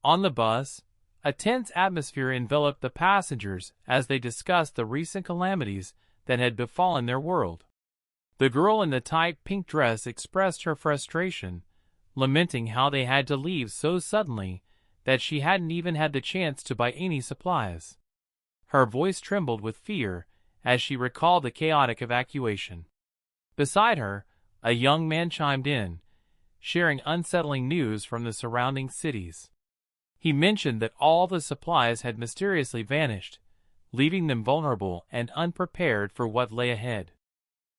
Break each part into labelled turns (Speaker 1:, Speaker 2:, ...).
Speaker 1: On the bus, a tense atmosphere enveloped the passengers as they discussed the recent calamities that had befallen their world. The girl in the tight pink dress expressed her frustration, lamenting how they had to leave so suddenly that she hadn't even had the chance to buy any supplies. Her voice trembled with fear as she recalled the chaotic evacuation. Beside her, a young man chimed in, sharing unsettling news from the surrounding cities. He mentioned that all the supplies had mysteriously vanished, leaving them vulnerable and unprepared for what lay ahead.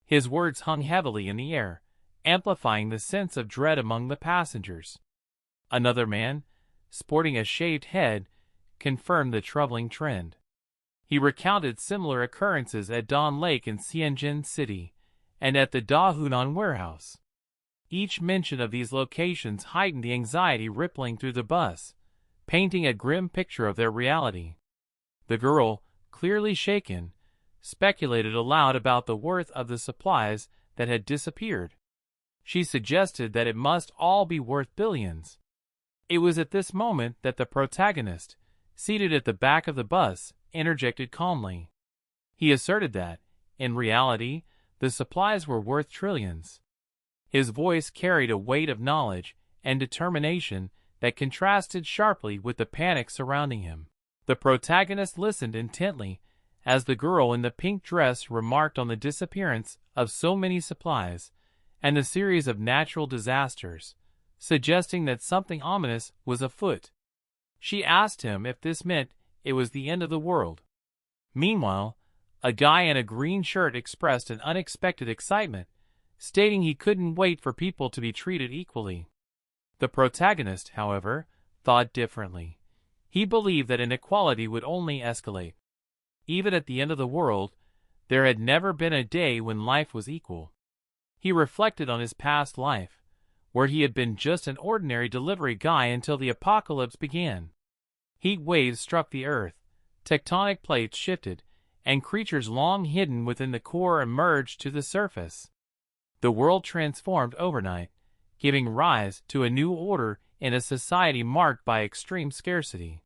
Speaker 1: His words hung heavily in the air, amplifying the sense of dread among the passengers. Another man, sporting a shaved head, confirmed the troubling trend. He recounted similar occurrences at Dawn Lake in Tianjin City and at the Dahunan warehouse. Each mention of these locations heightened the anxiety rippling through the bus, painting a grim picture of their reality. The girl, clearly shaken, speculated aloud about the worth of the supplies that had disappeared. She suggested that it must all be worth billions. It was at this moment that the protagonist, seated at the back of the bus, interjected calmly. He asserted that, in reality, the supplies were worth trillions. His voice carried a weight of knowledge and determination that contrasted sharply with the panic surrounding him. The protagonist listened intently as the girl in the pink dress remarked on the disappearance of so many supplies and the series of natural disasters, suggesting that something ominous was afoot. She asked him if this meant it was the end of the world. Meanwhile, a guy in a green shirt expressed an unexpected excitement, stating he couldn't wait for people to be treated equally. The protagonist, however, thought differently. He believed that inequality would only escalate. Even at the end of the world, there had never been a day when life was equal. He reflected on his past life, where he had been just an ordinary delivery guy until the apocalypse began. Heat waves struck the earth, tectonic plates shifted, and creatures long hidden within the core emerged to the surface. The world transformed overnight, giving rise to a new order in a society marked by extreme scarcity.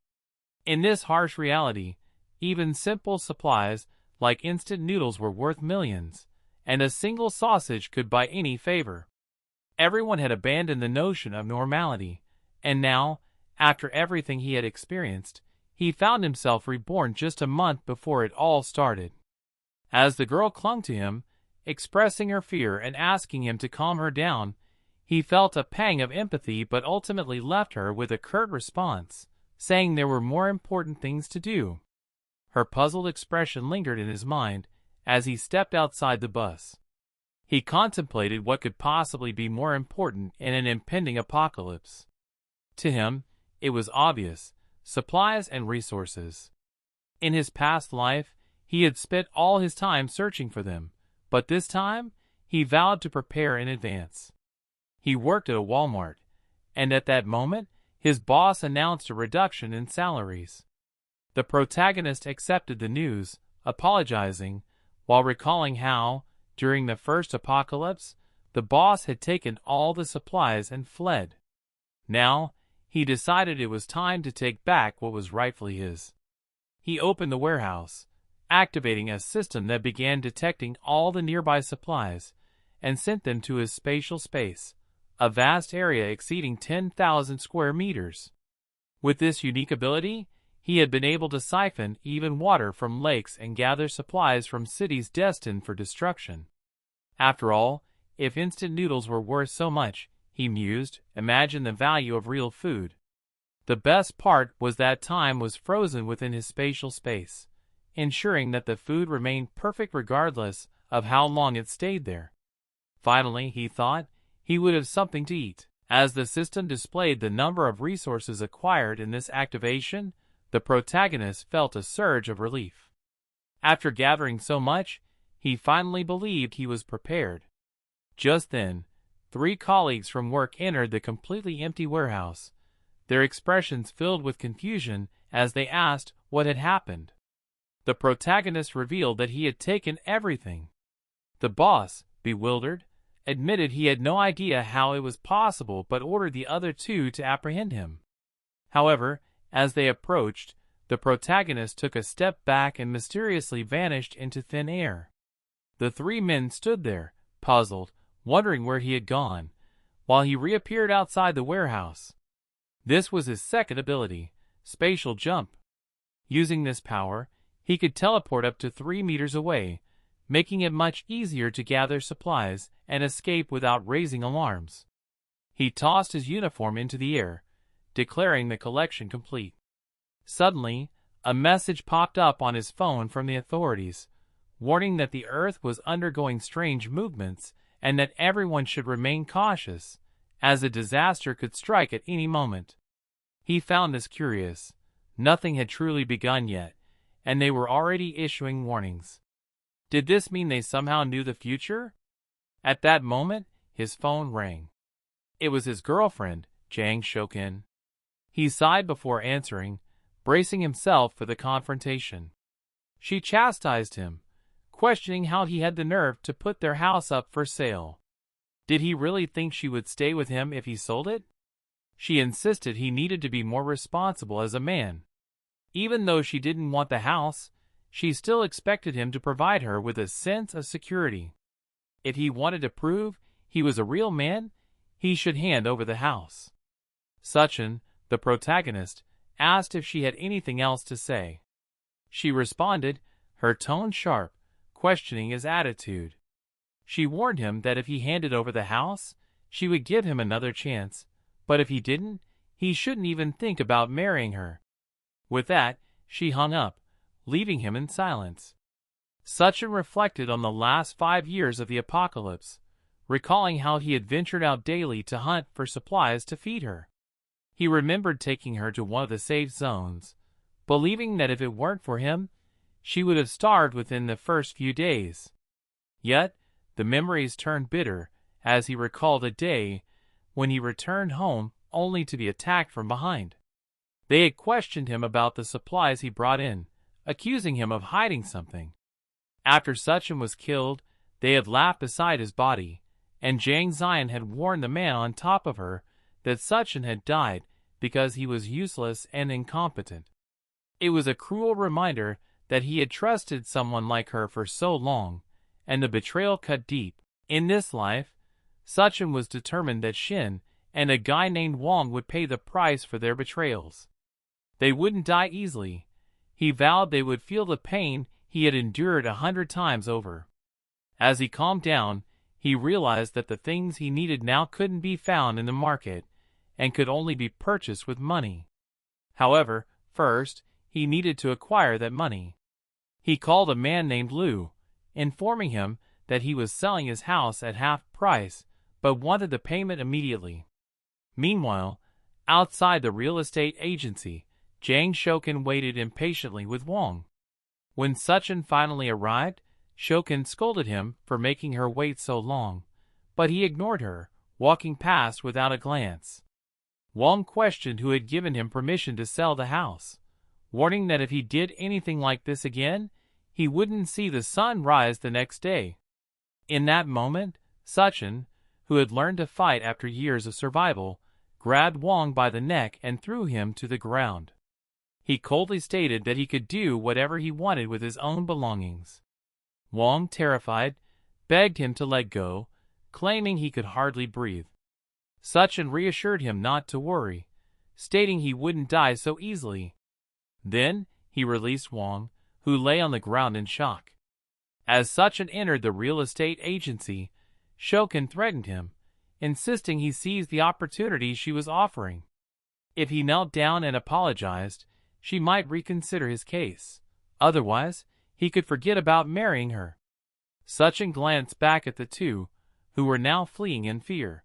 Speaker 1: In this harsh reality, even simple supplies like instant noodles were worth millions, and a single sausage could buy any favor. Everyone had abandoned the notion of normality, and now, after everything he had experienced, he found himself reborn just a month before it all started. As the girl clung to him, expressing her fear and asking him to calm her down, he felt a pang of empathy but ultimately left her with a curt response, saying there were more important things to do. Her puzzled expression lingered in his mind as he stepped outside the bus. He contemplated what could possibly be more important in an impending apocalypse. To him, it was obvious: supplies and resources. In his past life, he had spent all his time searching for them, but this time, he vowed to prepare in advance. He worked at a Walmart, and at that moment, his boss announced a reduction in salaries. The protagonist accepted the news, apologizing, while recalling how, during the first apocalypse, the boss had taken all the supplies and fled. Now, he decided it was time to take back what was rightfully his. He opened the warehouse, activating a system that began detecting all the nearby supplies, and sent them to his spatial space, a vast area exceeding 10,000 square meters. With this unique ability, he had been able to siphon even water from lakes and gather supplies from cities destined for destruction. After all, if instant noodles were worth so much, he mused, imagine the value of real food. The best part was that time was frozen within his spatial space, ensuring that the food remained perfect regardless of how long it stayed there. Finally, he thought, he would have something to eat. As the system displayed the number of resources acquired in this activation, the protagonist felt a surge of relief. After gathering so much, he finally believed he was prepared. Just then, 3 colleagues from work entered the completely empty warehouse, their expressions filled with confusion as they asked what had happened. The protagonist revealed that he had taken everything. The boss, bewildered, admitted he had no idea how it was possible but ordered the other 2 to apprehend him. However, as they approached, the protagonist took a step back and mysteriously vanished into thin air. The three men stood there, puzzled, wondering where he had gone, while he reappeared outside the warehouse. This was his second ability, spatial jump. Using this power, he could teleport up to 3 meters away, making it much easier to gather supplies and escape without raising alarms. He tossed his uniform into the air, declaring the collection complete. Suddenly, a message popped up on his phone from the authorities, warning that the Earth was undergoing strange movements and that everyone should remain cautious, as a disaster could strike at any moment. He found this curious. Nothing had truly begun yet, and they were already issuing warnings. Did this mean they somehow knew the future? At that moment, his phone rang. It was his girlfriend, Jang Shokin. He sighed before answering, bracing himself for the confrontation. She chastised him, questioning how he had the nerve to put their house up for sale. Did he really think she would stay with him if he sold it? She insisted he needed to be more responsible as a man. Even though she didn't want the house, she still expected him to provide her with a sense of security. If he wanted to prove he was a real man, he should hand over the house. Suchin, the protagonist, asked if she had anything else to say. She responded, her tone sharp, questioning his attitude. She warned him that if he handed over the house, she would give him another chance, but if he didn't, he shouldn't even think about marrying her. With that, she hung up, leaving him in silence. Suchin reflected on the last 5 years of the apocalypse, recalling how he had ventured out daily to hunt for supplies to feed her. He remembered taking her to one of the safe zones, believing that if it weren't for him, she would have starved within the first few days. Yet, the memories turned bitter as he recalled a day when he returned home only to be attacked from behind. They had questioned him about the supplies he brought in, accusing him of hiding something. After Suchin was killed, they had laughed beside his body, and Jang Zion had warned the man on top of her that Suchin had died because he was useless and incompetent. It was a cruel reminder that he had trusted someone like her for so long, and the betrayal cut deep. In this life, Suchin was determined that Shin and a guy named Wong would pay the price for their betrayals. They wouldn't die easily. He vowed they would feel the pain he had endured 100 times over. As he calmed down, he realized that the things he needed now couldn't be found in the market, and could only be purchased with money. However, first, he needed to acquire that money. He called a man named Lu, informing him that he was selling his house at half price, but wanted the payment immediately. Meanwhile, outside the real estate agency, Jang Shokin waited impatiently with Wong. When Suchin finally arrived, Shokin scolded him for making her wait so long, but he ignored her, walking past without a glance. Wong questioned who had given him permission to sell the house, warning that if he did anything like this again, he wouldn't see the sun rise the next day. In that moment, Suchin, who had learned to fight after years of survival, grabbed Wong by the neck and threw him to the ground. He coldly stated that he could do whatever he wanted with his own belongings. Wong, terrified, begged him to let go, claiming he could hardly breathe. Suchin reassured him not to worry, stating he wouldn't die so easily. Then, he released Wong, who lay on the ground in shock. As Suchin entered the real estate agency, Shokin threatened him, insisting he seize the opportunity she was offering. If he knelt down and apologized, she might reconsider his case. Otherwise, he could forget about marrying her. Suchin glanced back at the two, who were now fleeing in fear.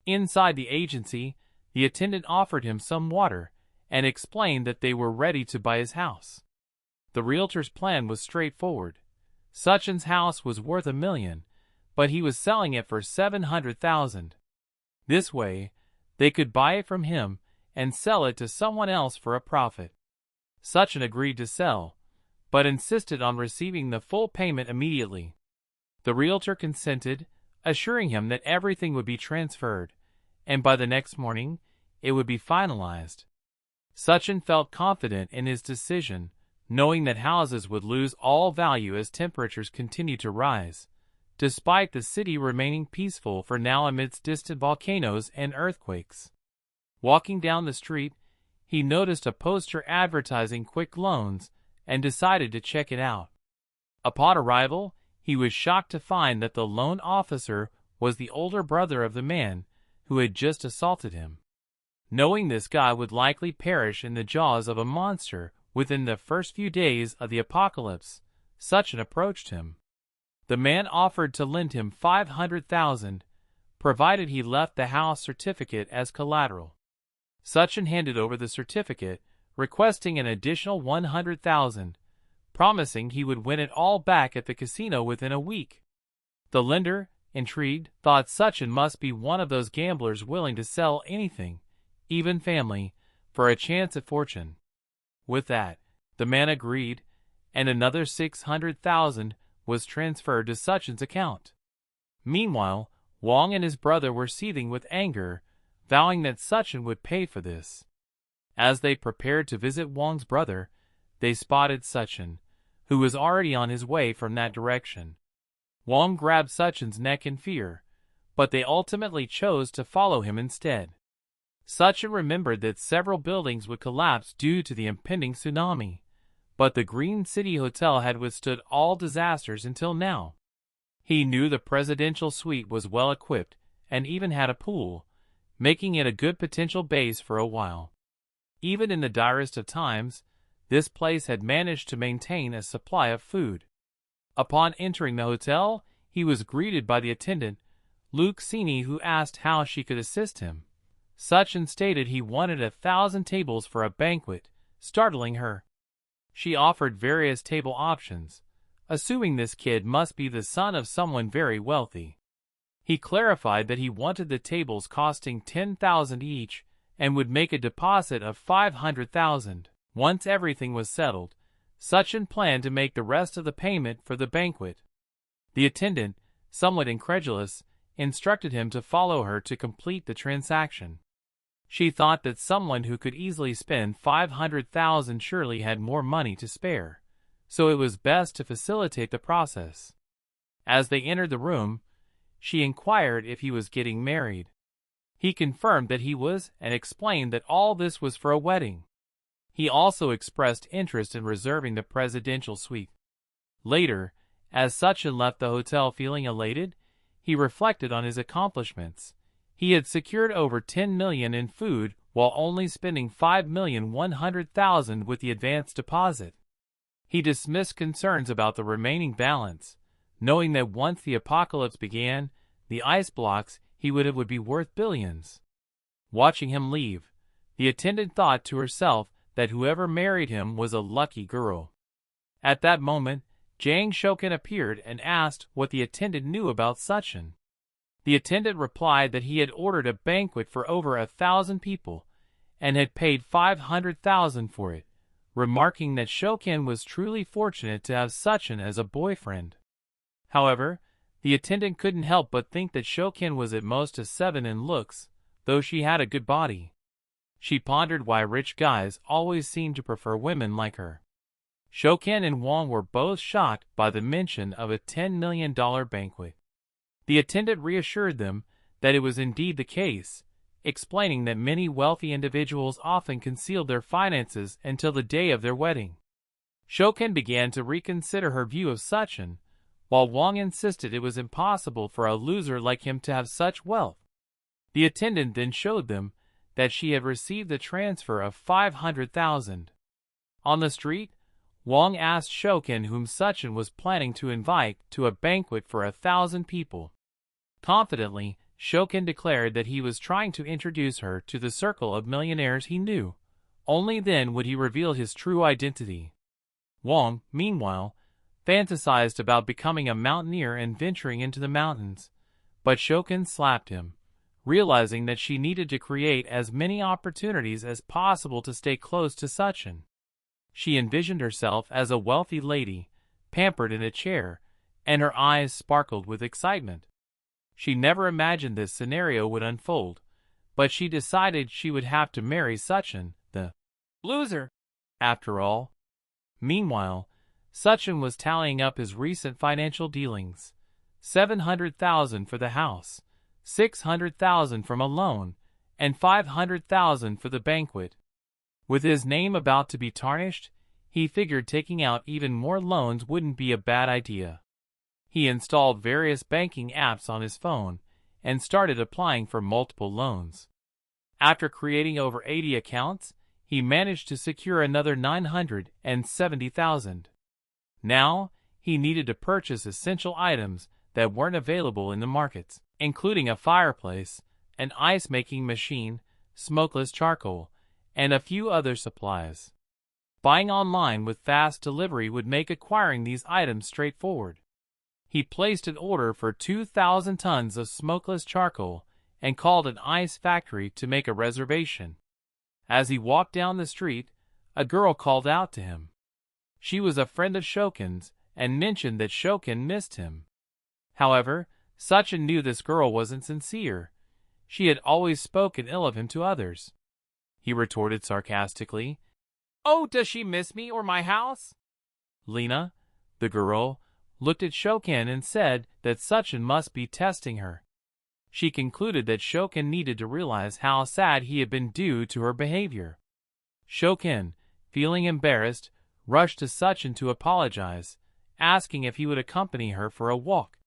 Speaker 1: Inside the agency, the attendant offered him some water and explained that they were ready to buy his house. The realtor's plan was straightforward. Suchin's house was worth $1 million, but he was selling it for $700,000. This way, they could buy it from him and sell it to someone else for a profit. Suchin agreed to sell, but insisted on receiving the full payment immediately. The realtor consented, assuring him that everything would be transferred, and by the next morning, it would be finalized. Sachin felt confident in his decision, knowing that houses would lose all value as temperatures continued to rise, despite the city remaining peaceful for now amidst distant volcanoes and earthquakes. Walking down the street, he noticed a poster advertising quick loans and decided to check it out. Upon arrival, he was shocked to find that the loan officer was the older brother of the man who had just assaulted him. Knowing this guy would likely perish in the jaws of a monster within the first few days of the apocalypse, Sachin approached him. The man offered to lend him 500,000, provided he left the house certificate as collateral. Sachin handed over the certificate, requesting an additional 100,000, promising he would win it all back at the casino within a week. The lender, intrigued, thought Sachin must be one of those gamblers willing to sell anything, even family, for a chance at fortune. With that, the man agreed, and another 600,000 was transferred to Sachin's account. Meanwhile, Wong and his brother were seething with anger, vowing that Sachin would pay for this. As they prepared to visit Wong's brother, they spotted Sachin, who was already on his way from that direction. Wong grabbed Sachin's neck in fear, but they ultimately chose to follow him instead. Sachin remembered that several buildings would collapse due to the impending tsunami, but the Green City Hotel had withstood all disasters until now. He knew the presidential suite was well equipped and even had a pool, making it a good potential base for a while. Even in the direst of times, this place had managed to maintain a supply of food. Upon entering the hotel, he was greeted by the attendant, Luke Sini, who asked how she could assist him. Sachin stated he wanted 1,000 tables for a banquet, startling her. She offered various table options, assuming this kid must be the son of someone very wealthy. He clarified that he wanted the tables costing 10,000 each and would make a deposit of 500,000. Once everything was settled, Sachin planned to make the rest of the payment for the banquet. The attendant, somewhat incredulous, instructed him to follow her to complete the transaction. She thought that someone who could easily spend 500,000 surely had more money to spare, so it was best to facilitate the process. As they entered the room, she inquired if he was getting married. He confirmed that he was and explained that all this was for a wedding. He also expressed interest in reserving the presidential suite. Later, as Sachin left the hotel feeling elated, he reflected on his accomplishments. He had secured over 10 million in food while only spending 5,100,000 with the advance deposit. He dismissed concerns about the remaining balance, knowing that once the apocalypse began, the ice blocks he would have would be worth billions. Watching him leave, the attendant thought to herself that whoever married him was a lucky girl. At that moment, Jang Shokin appeared and asked what the attendant knew about Sachin. The attendant replied that he had ordered a banquet for over 1,000 people and had paid 500,000 for it, remarking that Shokin was truly fortunate to have Sachin as a boyfriend. However, the attendant couldn't help but think that Shokin was at most a 7 in looks, though she had a good body. She pondered why rich guys always seemed to prefer women like her. Shokin and Wong were both shocked by the mention of a $10 million banquet. The attendant reassured them that it was indeed the case, explaining that many wealthy individuals often concealed their finances until the day of their wedding. Shokin began to reconsider her view of Sachin, while Wong insisted it was impossible for a loser like him to have such wealth. The attendant then showed them that she had received a transfer of 500,000. On the street, Wong asked Shokin whom Sachin was planning to invite to a banquet for 1,000 people. Confidently, Shokin declared that he was trying to introduce her to the circle of millionaires he knew. Only then would he reveal his true identity. Wong, meanwhile, fantasized about becoming a mountaineer and venturing into the mountains, but Shokin slapped him, realizing that she needed to create as many opportunities as possible to stay close to Sachin. She envisioned herself as a wealthy lady, pampered in a chair, and her eyes sparkled with excitement. She never imagined this scenario would unfold, but she decided she would have to marry Sachin. The Loser, after all. Meanwhile, Sachin was tallying up his recent financial dealings. 700,000 for the house, 600,000 from a loan, and 500,000 for the banquet. With his name about to be tarnished, he figured taking out even more loans wouldn't be a bad idea. He installed various banking apps on his phone and started applying for multiple loans. After creating over 80 accounts, he managed to secure another 970,000. Now, he needed to purchase essential items that weren't available in the markets, including a fireplace, an ice-making machine, smokeless charcoal, and a few other supplies. Buying online with fast delivery would make acquiring these items straightforward. He placed an order for 2,000 tons of smokeless charcoal and called an ice factory to make a reservation. As he walked down the street, a girl called out to him. She was a friend of Shokin's and mentioned that Shokin missed him. However, Sachin knew this girl wasn't sincere. She had always spoken ill of him to others. He retorted sarcastically, "Oh, does she miss me or my house?" Lena, the girl, looked at Shokin and said that Sachin must be testing her. She concluded that Shokin needed to realize how sad he had been due to her behavior. Shokin, feeling embarrassed, rushed to Sachin to apologize, asking if he would accompany her for a walk.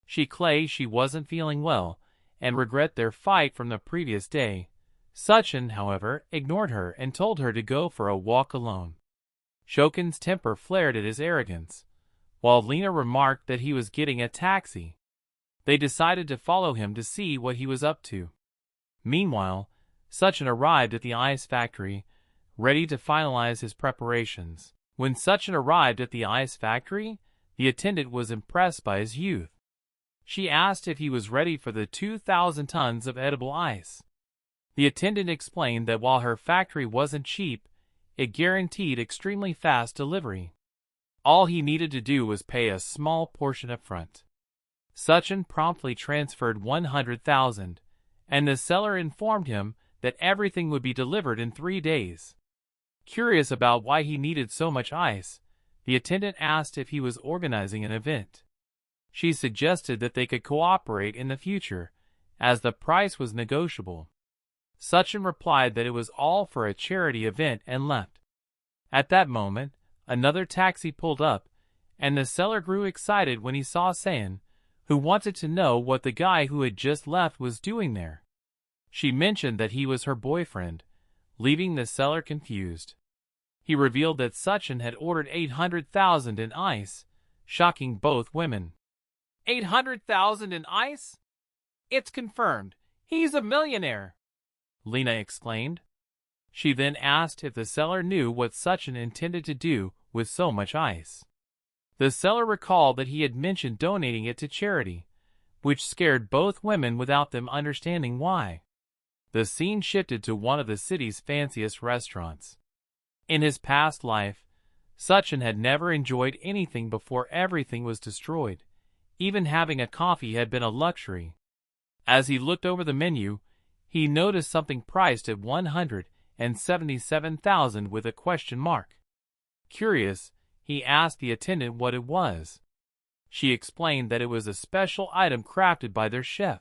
Speaker 1: She claimed she wasn't feeling well and regret their fight from the previous day. Sachin, however, ignored her and told her to go for a walk alone. Shokin's temper flared at his arrogance, while Lena remarked that he was getting a taxi. They decided to follow him to see what he was up to. Meanwhile, Sachin arrived at the ice factory, ready to finalize his preparations. When Sachin arrived at the ice factory, the attendant was impressed by his youth. She asked if he was ready for the 2,000 tons of edible ice. The attendant explained that while her factory wasn't cheap, it guaranteed extremely fast delivery. All he needed to do was pay a small portion up front. Sachin promptly transferred 100,000, and the seller informed him that everything would be delivered in 3 days. Curious about why he needed so much ice, the attendant asked if he was organizing an event. She suggested that they could cooperate in the future, as the price was negotiable. Sachin replied that it was all for a charity event and left. At that moment, another taxi pulled up, and the seller grew excited when he saw Sayan, who wanted to know what the guy who had just left was doing there. She mentioned that he was her boyfriend, leaving the seller confused. He revealed that Sachin had ordered 800,000 in ice, shocking both women. 800,000 in ice? It's confirmed. He's a millionaire, Lena exclaimed. She then asked if the seller knew what Sachin intended to do with so much ice. The seller recalled that he had mentioned donating it to charity, which scared both women without them understanding why. The scene shifted to one of the city's fanciest restaurants. In his past life, Sachin had never enjoyed anything before everything was destroyed. Even having a coffee had been a luxury. As he looked over the menu, he noticed something priced at 177,000 with a question mark. Curious, he asked the attendant what it was. She explained that it was a special item crafted by their chef.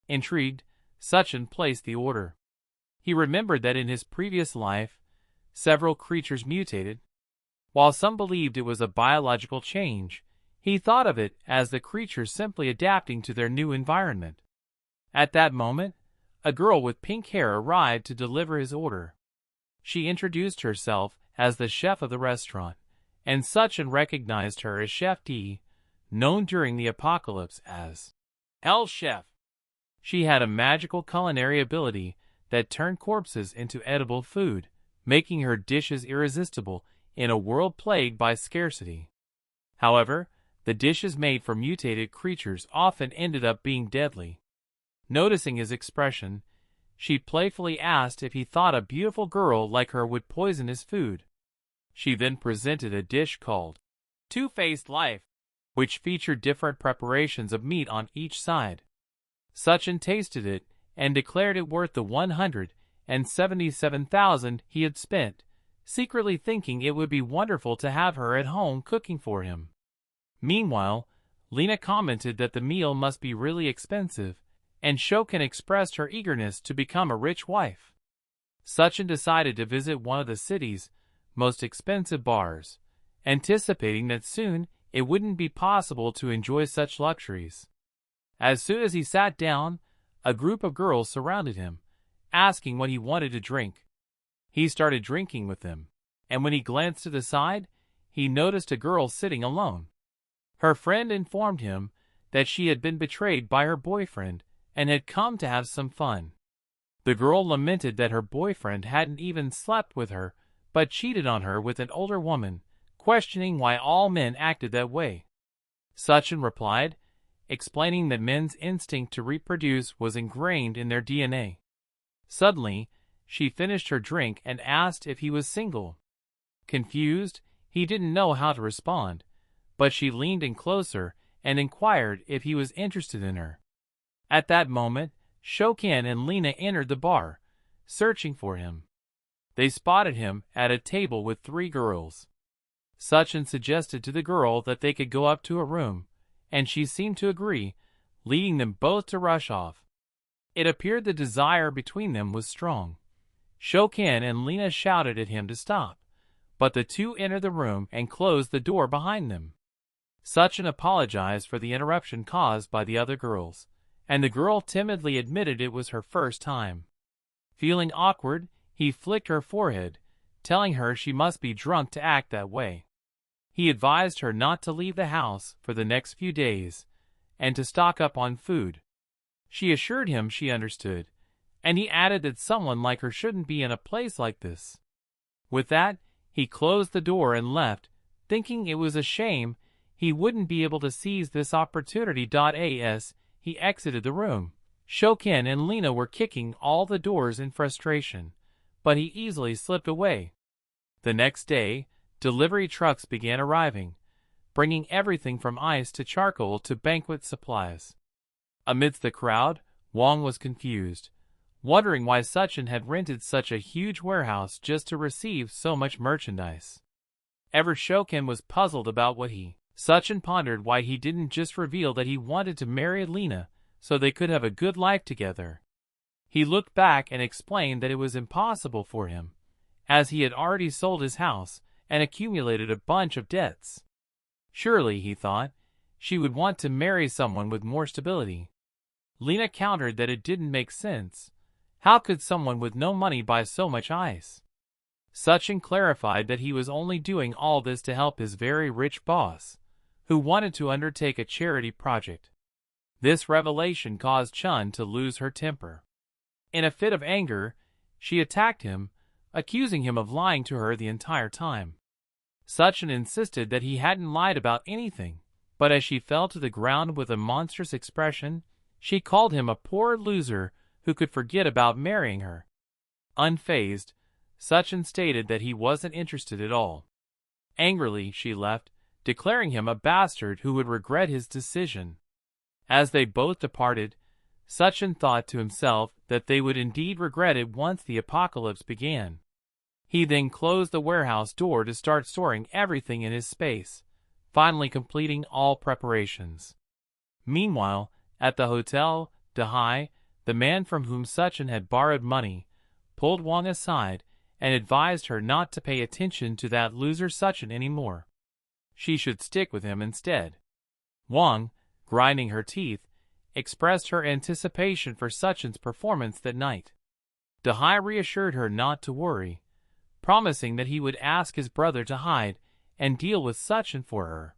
Speaker 1: Intrigued, Sachin placed the order. He remembered that in his previous life, several creatures mutated. While some believed it was a biological change, he thought of it as the creatures simply adapting to their new environment. At that moment, a girl with pink hair arrived to deliver his order. She introduced herself as the chef of the restaurant, and Sachin recognized her as Chef D, known during the apocalypse as Hell Chef. She had a magical culinary ability that turned corpses into edible food, making her dishes irresistible in a world plagued by scarcity. However, the dishes made from mutated creatures often ended up being deadly. Noticing his expression, she playfully asked if he thought a beautiful girl like her would poison his food. She then presented a dish called Two-Faced Life, which featured different preparations of meat on each side. Sachin tasted it and declared it worth the and 77,000 he had spent, secretly thinking it would be wonderful to have her at home cooking for him. Meanwhile, Lena commented that the meal must be really expensive, and Shokin expressed her eagerness to become a rich wife. Sachin decided to visit one of the city's most expensive bars, anticipating that soon it wouldn't be possible to enjoy such luxuries. As soon as he sat down, a group of girls surrounded him, asking what he wanted to drink. He started drinking with them, and when he glanced to the side, he noticed a girl sitting alone. Her friend informed him that she had been betrayed by her boyfriend and had come to have some fun. The girl lamented that her boyfriend hadn't even slept with her, but cheated on her with an older woman, questioning why all men acted that way. Sachin replied, explaining that men's instinct to reproduce was ingrained in their DNA. Suddenly, she finished her drink and asked if he was single. Confused, he didn't know how to respond, but she leaned in closer and inquired if he was interested in her. At that moment, Shokin and Lena entered the bar, searching for him. They spotted him at a table with 3 girls. Sachin suggested to the girl that they could go up to a room, and she seemed to agree, leading them both to rush off. It appeared the desire between them was strong. Shokin and Lena shouted at him to stop, but the two entered the room and closed the door behind them. Sachin apologized for the interruption caused by the other girls, and the girl timidly admitted it was her first time. Feeling awkward, he flicked her forehead, telling her she must be drunk to act that way. He advised her not to leave the house for the next few days, and to stock up on food. She assured him she understood, and he added that someone like her shouldn't be in a place like this. With that, he closed the door and left, thinking it was a shame he wouldn't be able to seize this opportunity. As he exited the room, Shokin and Lena were kicking all the doors in frustration, but he easily slipped away. The next day, delivery trucks began arriving, bringing everything from ice to charcoal to banquet supplies. Amidst the crowd, Wang was confused, wondering why Sachin had rented such a huge warehouse just to receive so much merchandise. Ever Shokin was puzzled about what Sachin pondered why he didn't just reveal that he wanted to marry Lena so they could have a good life together. He looked back and explained that it was impossible for him, as he had already sold his house and accumulated a bunch of debts. Surely, he thought, she would want to marry someone with more stability. Lena countered that it didn't make sense. How could someone with no money buy so much ice? Sachin clarified that he was only doing all this to help his very rich boss, who wanted to undertake a charity project. This revelation caused Chun to lose her temper. In a fit of anger, she attacked him, accusing him of lying to her the entire time. Sachin insisted that he hadn't lied about anything, but as she fell to the ground with a monstrous expression, she called him a poor loser who could forget about marrying her. Unfazed, Sachin stated that he wasn't interested at all. Angrily, she left, declaring him a bastard who would regret his decision. As they both departed, Sachin thought to himself that they would indeed regret it once the apocalypse began. He then closed the warehouse door to start storing everything in his space, finally completing all preparations. Meanwhile, at the hotel, Dahai, the man from whom Sachin had borrowed money, pulled Wang aside and advised her not to pay attention to that loser Sachin anymore. She should stick with him instead. Wang, grinding her teeth, expressed her anticipation for Sachin's performance that night. Dahai reassured her not to worry, promising that he would ask his brother to hide and deal with Sachin for her.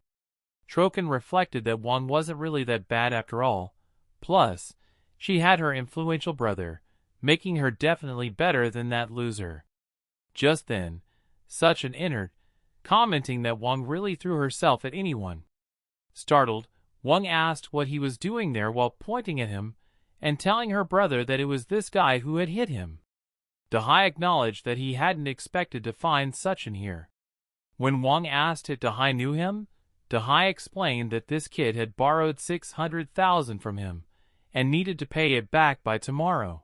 Speaker 1: Trokin reflected that Wang wasn't really that bad after all. Plus, she had her influential brother, making her definitely better than that loser. Just then, Sachin entered, commenting that Wang really threw herself at anyone. Startled, Wang asked what he was doing there while pointing at him and telling her brother that it was this guy who had hit him. Dahai acknowledged that he hadn't expected to find Sachin here. When Wang asked if Dahai knew him, Dahai explained that this kid had borrowed 600,000 from him and needed to pay it back by tomorrow.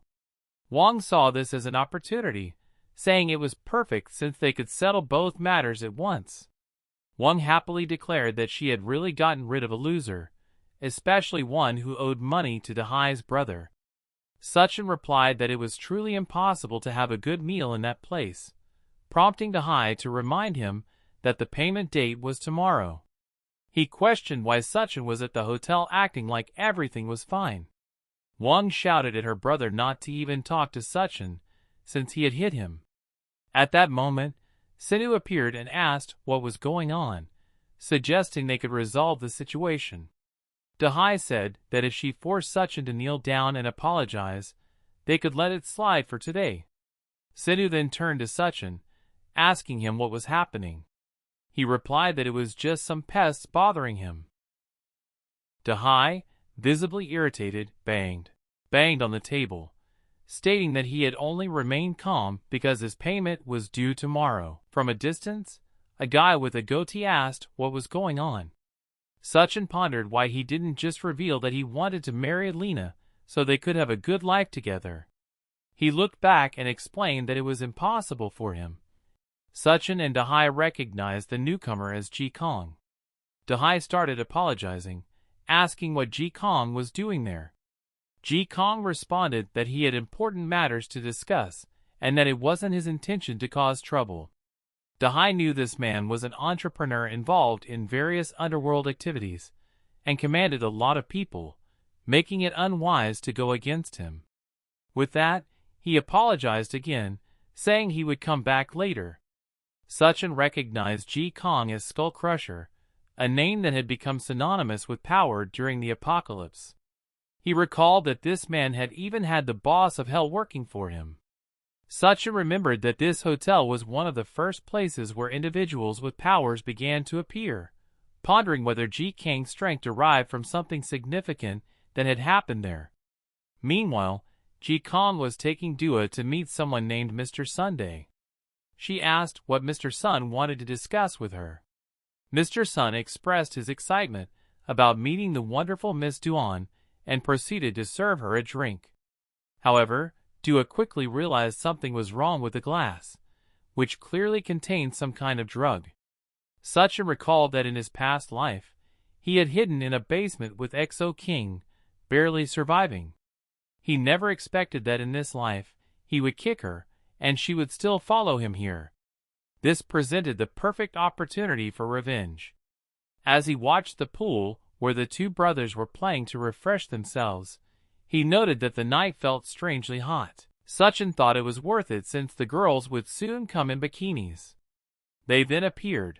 Speaker 1: Wang saw this as an opportunity, saying it was perfect since they could settle both matters at once. Wang happily declared that she had really gotten rid of a loser, especially one who owed money to Dahai's brother. Sachin replied that it was truly impossible to have a good meal in that place, prompting Dahai to remind him that the payment date was tomorrow. He questioned why Sachin was at the hotel acting like everything was fine. Wang shouted at her brother not to even talk to Sachin, since he had hit him. At that moment, Sinu appeared and asked what was going on, suggesting they could resolve the situation. Dahai said that if she forced Sachin to kneel down and apologize, they could let it slide for today. Sinu then turned to Sachin, asking him what was happening. He replied that it was just some pests bothering him. Dahai, visibly irritated, banged on the table, stating that he had only remained calm because his payment was due tomorrow. From a distance, a guy with a goatee asked what was going on. Sachin pondered why he didn't just reveal that he wanted to marry Alina so they could have a good life together. He looked back and explained that it was impossible for him. Sachin and Dahai recognized the newcomer as Ji Kong. Dahai started apologizing, asking what Ji Kong was doing there. Ji Kong responded that he had important matters to discuss and that it wasn't his intention to cause trouble. Dahai knew this man was an entrepreneur involved in various underworld activities and commanded a lot of people, making it unwise to go against him. With that, he apologized again, saying he would come back later. Sachin recognized Ji Kong as Skull Crusher, a name that had become synonymous with power during the apocalypse. He recalled that this man had even had the boss of hell working for him. Sachin remembered that this hotel was one of the first places where individuals with powers began to appear, pondering whether Ji Kang's strength derived from something significant that had happened there. Meanwhile, Ji Kong was taking Dua to meet someone named Mr. Sunday. She asked what Mr. Sun wanted to discuss with her. Mr. Sun expressed his excitement about meeting the wonderful Miss Duan and proceeded to serve her a drink. However, Dua quickly realized something was wrong with the glass, which clearly contained some kind of drug. Sachin recalled that in his past life, he had hidden in a basement with XO King, barely surviving. He never expected that in this life, he would kick her, and she would still follow him here. This presented the perfect opportunity for revenge. As he watched the pool where the two brothers were playing to refresh themselves, he noted that the night felt strangely hot. Sachin thought it was worth it since the girls would soon come in bikinis. They then appeared,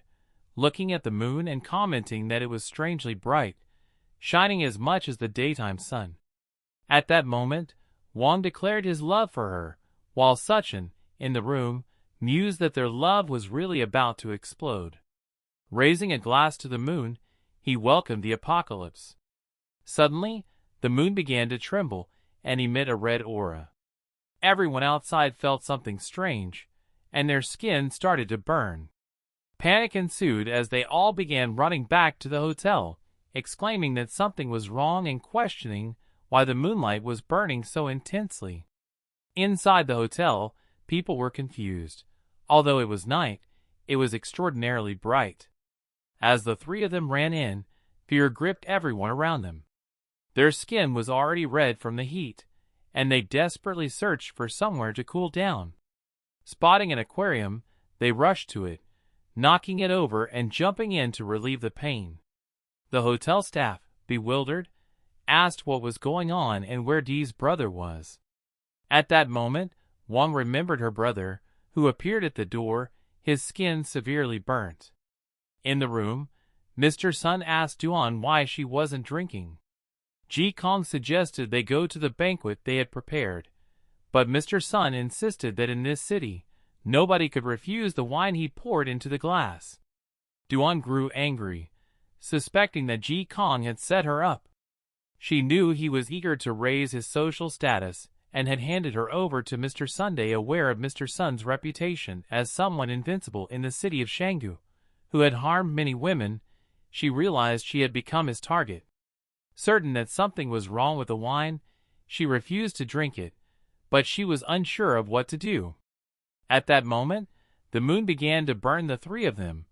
Speaker 1: looking at the moon and commenting that it was strangely bright, shining as much as the daytime sun. At that moment, Wang declared his love for her, while Sachin, in the room, mused that their love was really about to explode. Raising a glass to the moon, he welcomed the apocalypse. Suddenly, the moon began to tremble and emit a red aura. Everyone outside felt something strange, and their skin started to burn. Panic ensued as they all began running back to the hotel, exclaiming that something was wrong and questioning why the moonlight was burning so intensely. Inside the hotel, people were confused. Although it was night, it was extraordinarily bright. As the three of them ran in, fear gripped everyone around them. Their skin was already red from the heat, and they desperately searched for somewhere to cool down. Spotting an aquarium, they rushed to it, knocking it over and jumping in to relieve the pain. The hotel staff, bewildered, asked what was going on and where Dee's brother was. At that moment, Wang remembered her brother, who appeared at the door, his skin severely burnt. In the room, Mr. Sun asked Duan why she wasn't drinking. Ji Kong suggested they go to the banquet they had prepared, but Mr. Sun insisted that in this city, nobody could refuse the wine he poured into the glass. Duan grew angry, suspecting that Ji Kong had set her up. She knew he was eager to raise his social status and had handed her over to Mr. Sunday, aware of Mr. Sun's reputation as someone invincible in the city of Shanggu, who had harmed many women. She realized she had become his target. Certain that something was wrong with the wine, she refused to drink it, but she was unsure of what to do. At that moment, the moon began to burn the three of them,